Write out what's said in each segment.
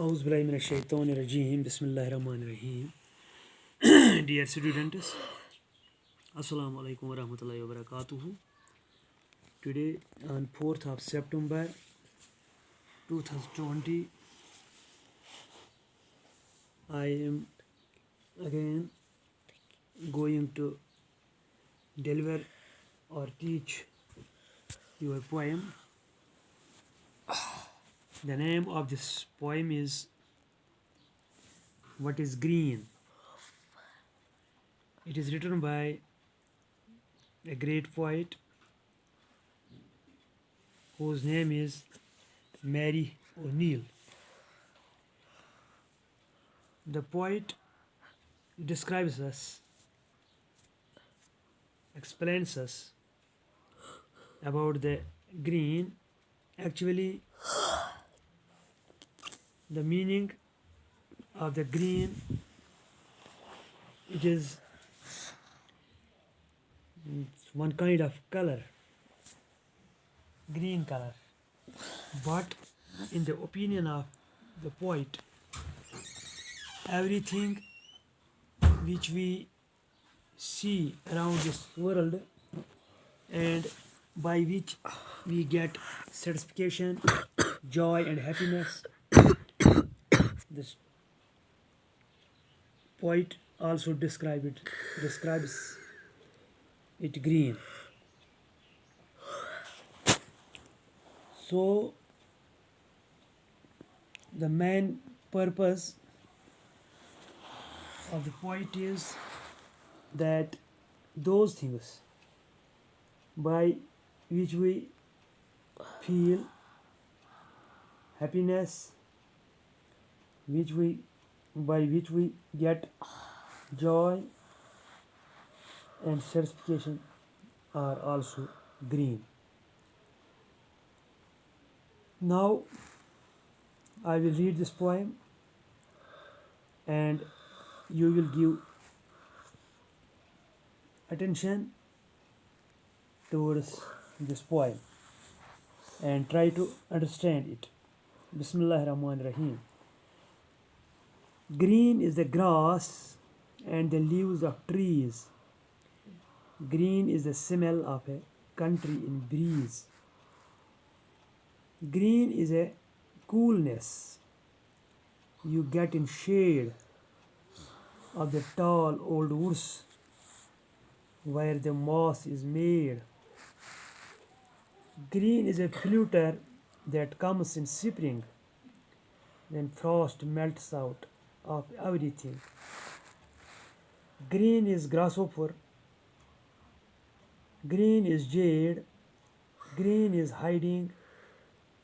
Auzu billahi minash shaitanir rajim. Bismillahir Rahmanir Rahim. Dear students, Assalamu alaikum wa rahmatullahi wa barakatuhu. Today on 4th of September 2020, I am again going to deliver or teach your poem. The name of this poem is What is Green? It is written by a great poet whose name is Mary O'Neill. The poet describes us, explains us about the green. Actually, the meaning of the green, it is one kind of color, green color. But in the opinion of the poet, everything which we see around this world and by which we get satisfaction, joy and happiness, this poet also describes it green. So the main purpose of the poet is that those things by which we feel happiness, by which we get joy and satisfaction are also green. Now I will read this poem and you will give attention towards this poem and try to understand it. Bismillahir Rahmanir Rahim. Green is the grass and the leaves of trees. Green is the smell of a country in breeze. Green is a coolness you get in shade of the tall old woods where the moss is made. Green is a flutter that comes in spring when frost melts out of everything. Green is grasshopper. Green is jade. Green is hiding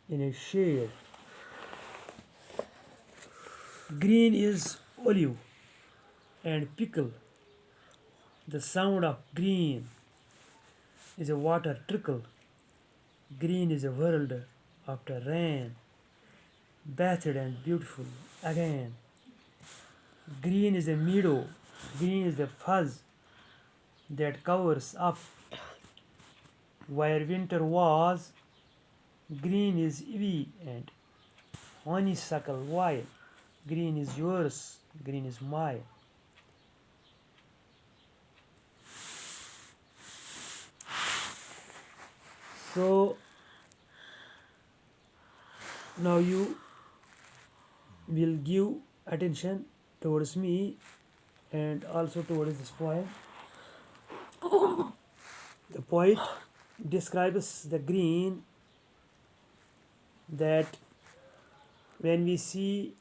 in a shade. Green is olive and pickle. The sound of green is a water trickle. Green is a world after rain, bathed and beautiful again. Green is a meadow. Green is the fuzz that covers up where winter was. Green is ivy and honeysuckle wild. Green is yours. Green is mine. So now you will give attention towards me and also towards this poem. The poet describes the green that when we see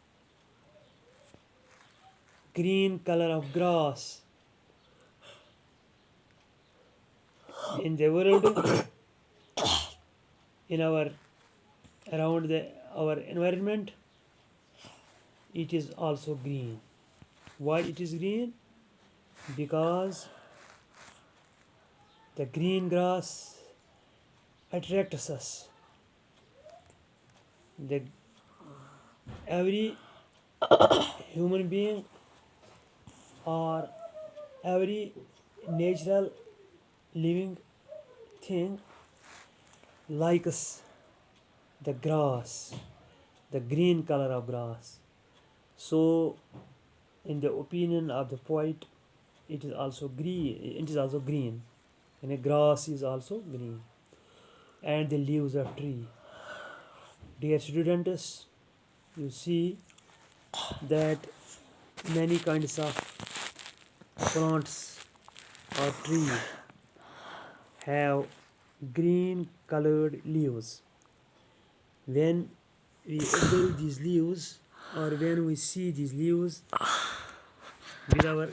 green color of grass in the world, in our around our environment, it is also green. Why it is green? Because the green grass attracts us. Every human being or every natural living thing likes the grass the green color of grass. So, in the opinion of the poet, it is also green. It is also green, and the grass is also green, and the leaves of tree. Dear students, you see that many kinds of plants or trees have green colored leaves. When we observe these leaves or when we see these leaves with our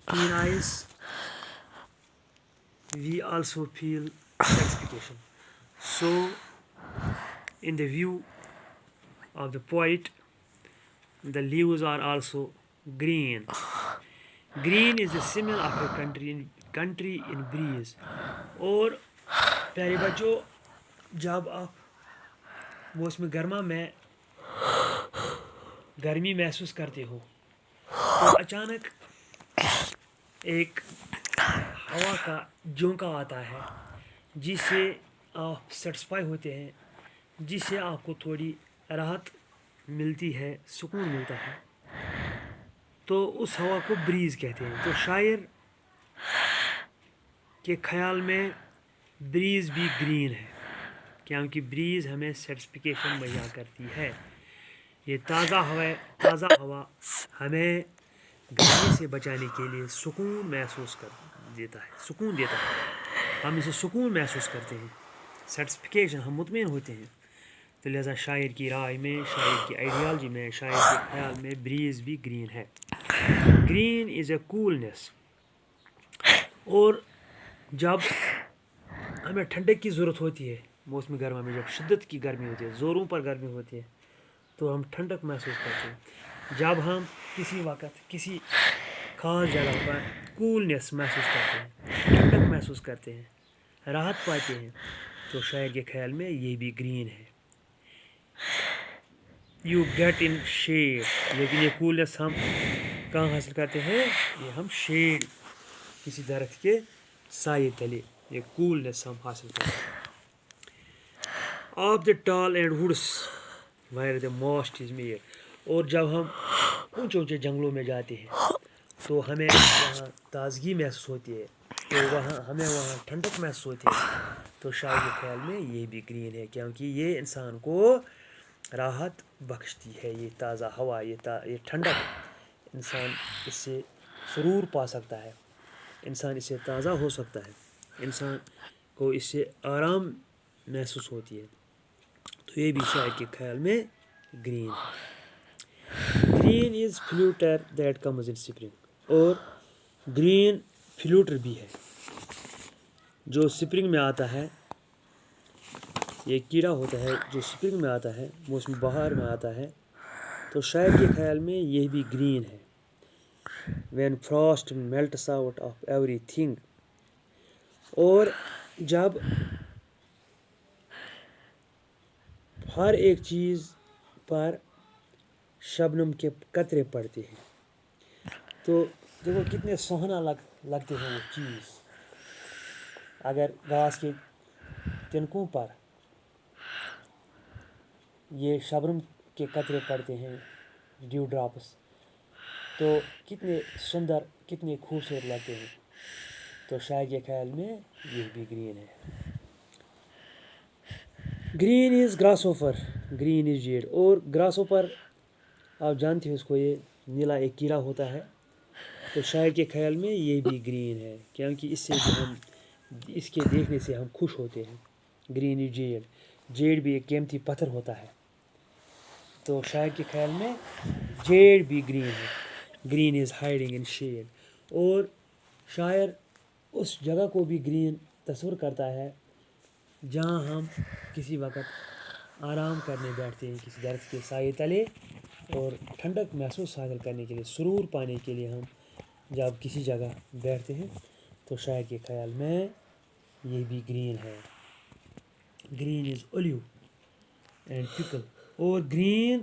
keen eyes, we also feel satisfaction. So, in the view of the poet, the leaves are also green. Green is the symbol of a country in breeze. اور پیارے بچوں جب آپ موسم گرما میں گرمی محسوس کرتے ہو تو اچانک ایک ہوا کا جھونکا آتا ہے جس سے آپ سیٹسفائی ہوتے ہیں، جس سے آپ کو تھوڑی راحت ملتی ہے، سکون ملتا ہے، تو اس ہوا کو بریز کہتے ہیں. تو شاعر کے خیال میں بریز بھی گرین ہے کیونکہ بریز ہمیں سیٹسفیکیشن مہیا کرتی ہے. یہ تازہ ہوا ہمیں گرمی سے بچانے کے لیے سکون دیتا ہے، ہم اسے سکون محسوس کرتے ہیں، سیٹسفیکیشن، ہم مطمئن ہوتے ہیں. تو لہذا شاعر کی رائے میں، شاعر کی آئیڈیالوجی میں، شاعر کے خیال میں بریز بھی گرین ہے. گرین از اے کولنس. اور جب ہمیں ٹھنڈک کی ضرورت ہوتی ہے موسم گرما میں، جب شدت کی گرمی ہوتی ہے، زوروں پر گرمی ہوتی ہے، تو ہم ٹھنڈک محسوس کرتے ہیں. جب ہم کسی وقت کسی خاص جگہ پر کولنس محسوس کرتے ہیں، ٹھنڈک محسوس کرتے ہیں، راحت پاتے ہیں، تو شاعر کے خیال میں یہ بھی گرین ہے. You get in shade. لیکن یہ کولنس ہم کہاں حاصل کرتے ہیں؟ یہ ہم شیڈ، کسی درخت کے سائے تلے یہ کولنس ہم حاصل کرتے ہیں. Of the tall and woods wire the most is made. اور جب ہم اونچے جنگلوں میں جاتے ہیں تو ہمیں وہاں تازگی محسوس ہوتی ہے، تو ہمیں وہاں ٹھنڈک محسوس ہوتی ہے. تو شاعر کے خیال میں یہ بھی گرین ہے کیونکہ یہ انسان کو راحت بخشتی ہے. یہ تازہ ہوا، یہ ٹھنڈک، انسان اس سے سرور پا سکتا ہے، انسان اس سے تازہ ہو سکتا ہے، انسان کو اس سے آرام محسوس ہوتی ہے. تو یہ بھی شاعر کے خیال میں گرین ہے. Green is floater that comes in spring. اور گرین فلوٹر بھی ہے جو سپرنگ میں آتا ہے. یہ کیڑا ہوتا ہے جو سپرنگ میں آتا ہے، موسم بہار میں آتا ہے. تو شاعر کے خیال میں یہ بھی گرین ہے. When frost melts out of ایوری تھنگ. اور جب ہر ایک چیز پر شبنم کے قطرے پڑتے ہیں تو دیکھو کتنے سہنا لگتے ہیں وہ چیز. اگر گھاس کے تنکوں پر یہ شبنم کے قطرے پڑتے ہیں، ڈیو ڈراپس، تو کتنے سندر، کتنے خوبصورت لگتے ہیں. تو شاعر کے خیال میں یہ بھی گرین ہے. گرین از گراس ہوفر، گرین از جیڈ. اور گراس ہوفر آپ جانتے ہو اس کو، یہ نیلا ایک کیڑا ہوتا ہے. تو شاعر کے خیال میں یہ بھی گرین ہے کیونکہ اس کے دیکھنے سے ہم خوش ہوتے ہیں. گرین از جیڈ. جیڈ بھی ایک قیمتی پتھر ہوتا ہے. تو شاعر کے خیال میں جیڈ بھی گرین ہے. گرین از ہائڈنگ ان شیڈ. اور شاعر اس جگہ کو بھی گرین تصور کرتا ہے جہاں ہم کسی وقت آرام کرنے بیٹھتے ہیں کسی درخت کے سائے تلے، اور ٹھنڈک محسوس حاصل کرنے کے لیے، سرور پانے کے لیے ہم جب کسی جگہ بیٹھتے ہیں تو شاعر کے خیال میں یہ بھی گرین ہے. Green is olive and pickle. اور گرین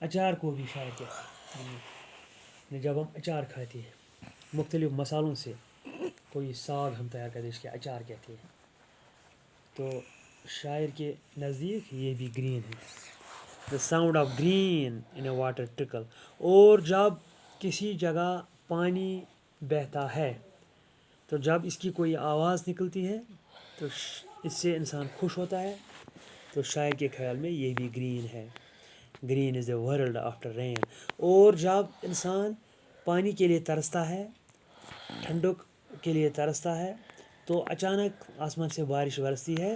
اچار کو بھی شاعر کہتے ہیں. جب ہم اچار کھاتے ہیں مختلف مسالوں سے، کوئی ساگ ہم تیار کرتے ہیں اس کے اچار کہتے ہیں، تو شاعر کے نزدیک یہ بھی گرین ہے. the sound of green in a water trickle. اور جب کسی جگہ پانی بہتا ہے تو جب اس کی کوئی آواز نکلتی ہے تو اس سے انسان خوش ہوتا ہے. تو شاعر کے خیال میں یہ بھی گرین ہے. Green is a world after rain. اور جب انسان پانی کے لیے ترستا ہے، ٹھنڈک کے لیے ترستا ہے، تو اچانک آسمان سے بارش برستی ہے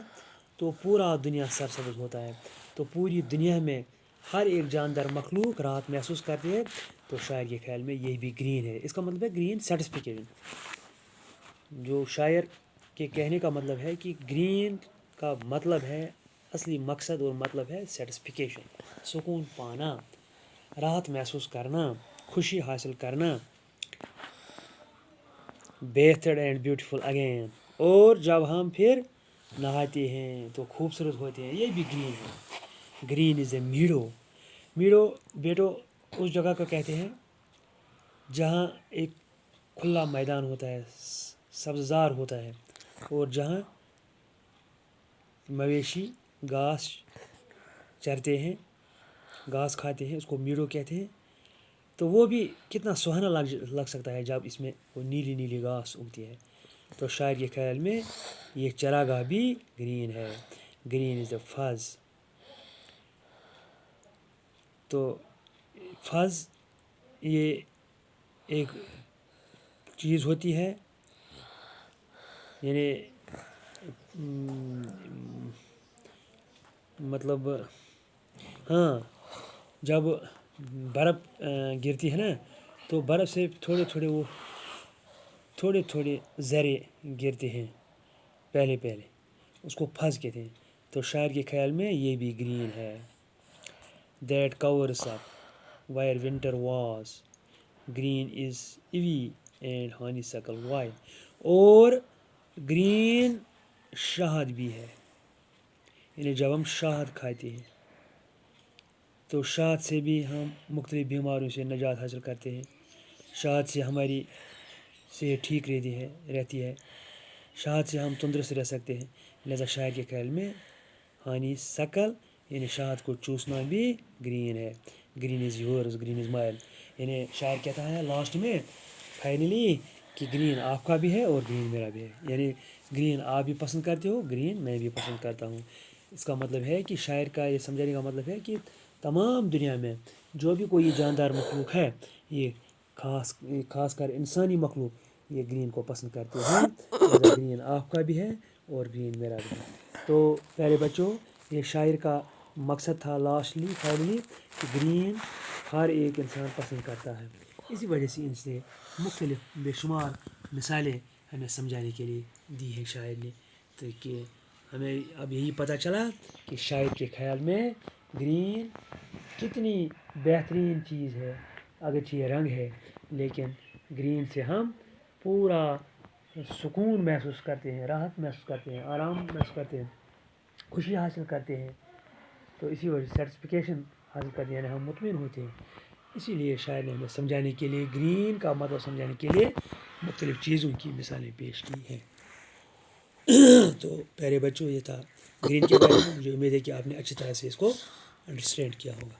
تو پورا دنیا سرسبز ہوتا ہے. تو پوری دنیا میں ہر ایک جاندار مخلوق راحت محسوس کرتی ہے. تو شاعر کے خیال میں یہ بھی گرین ہے. اس کا مطلب ہے گرین سیٹسفیکیشن. جو شاعر کے کہنے کا مطلب ہے کہ گرین کا مطلب ہے، اصلی مقصد اور مطلب ہے سیٹسفیکیشن، سکون پانا، راحت محسوس کرنا، خوشی حاصل کرنا. بیتھڈ اینڈ بیوٹیفل اگین. اور جب ہم پھر نہاتے ہیں تو خوبصورت ہوتے ہیں. یہ بھی گرین ہے. Green is a meadow. Meadow بیٹو اس جگہ کو کہتے ہیں جہاں ایک کھلا میدان ہوتا ہے، سبززار ہوتا ہے، اور جہاں مویشی گھاس چرتے ہیں، گھاس کھاتے ہیں، اس کو میڈو کہتے ہیں. تو وہ بھی کتنا سہانا لگ سکتا ہے جب اس میں وہ نیلی نیلی گھاس اگتی ہے. تو شاعر کے خیال میں یہ چراگاہ بھی گرین ہے. گرین از اے فز. تو فز یہ ایک چیز ہوتی ہے، یعنی مطلب ہاں جب برف گرتی ہے نا تو برف سے تھوڑے تھوڑے ذرے گرتے ہیں پہلے اس کو فز کہتے ہیں. تو شاعر کے خیال میں یہ بھی گرین ہے. That covers up where winter was green is ivy and honeysuckle vine. اور گرین شہد بھی ہے. یعنی جب ہم شہد کھاتے ہیں تو شہد سے بھی ہم مختلف بیماریوں سے نجات حاصل کرتے ہیں. شہد سے ہماری صحت ٹھیک رہتی ہے. شہد سے ہم تندرست رہ سکتے ہیں. لہذا شاعر کے خیال میں ہانی سکل یعنی شہد کو چوسنا بھی گرین ہے. گرین از یورز گرین از مائل. یعنی شاعر کہتا ہے لاسٹ میں فائنلی کہ گرین آپ کا بھی ہے اور گرین میرا بھی ہے. یعنی گرین آپ بھی پسند کرتے ہو، گرین میں بھی پسند کرتا ہوں. اس کا مطلب ہے کہ شاعر کا یہ سمجھانے کا مطلب ہے کہ تمام دنیا میں جو بھی کوئی جاندار مخلوق ہے، یہ خاص کر انسانی مخلوق یہ گرین کو پسند کرتے ہیں. گرین آپ کا بھی ہے اور گرین میرا بھی ہے. تو پیارے بچوں، یہ شاعر کا مقصد تھا فائنلی کہ گرین ہر ایک انسان پسند کرتا ہے. اسی وجہ سے ان سے مختلف بے شمار مثالیں ہمیں سمجھانے کے لیے دی ہے شاعر نے. تو کہ ہمیں اب یہی پتہ چلا کہ شاعر کے خیال میں گرین کتنی بہترین چیز ہے. اگرچہ یہ رنگ ہے لیکن گرین سے ہم پورا سکون محسوس کرتے ہیں، راحت محسوس کرتے ہیں، آرام محسوس کرتے ہیں، خوشی حاصل کرتے ہیں. تو اسی وجہ سے سیٹسفیکیشن حاصل کرتے ہیں، یعنی ہم مطمئن ہوتے ہیں. اسی لیے شاعر نے ہمیں سمجھانے کے لیے گرین کا مطلب سمجھانے کے لیے مختلف چیزوں کی مثالیں پیش کی ہیں. تو پیارے بچوں، یہ تھا گرین کے بارے میں. مجھے امید ہے کہ آپ نے اچھی طرح سے اس کو انڈرسٹینڈ کیا ہوگا.